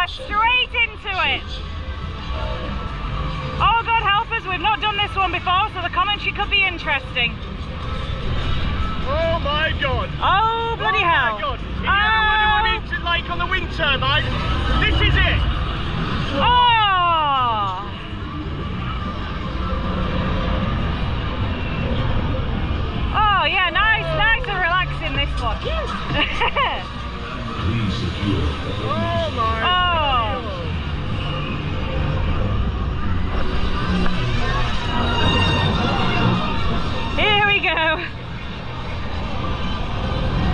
straight into it. Oh, God help us, we've not done this one before, so the commentary could be interesting. Oh my God! Oh, bloody hell! Oh my God! If you ever wonder what it's like on the wind turbine, this is it! Oh! Oh yeah, nice and relaxing this one. Oh my God! Here we go.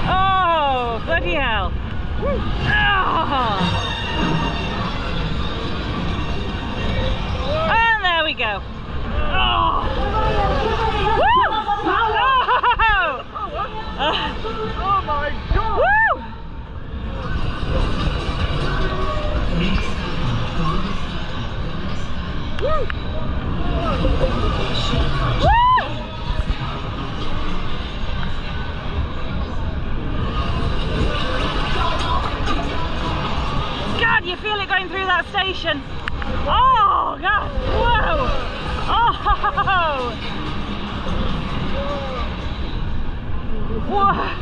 Oh, bloody hell. Oh. And there we go. Oh. Woo. Oh. Oh my God! Woo. Woo. God, you feel it going through that station. Oh, God. Whoa. Oh. Whoa.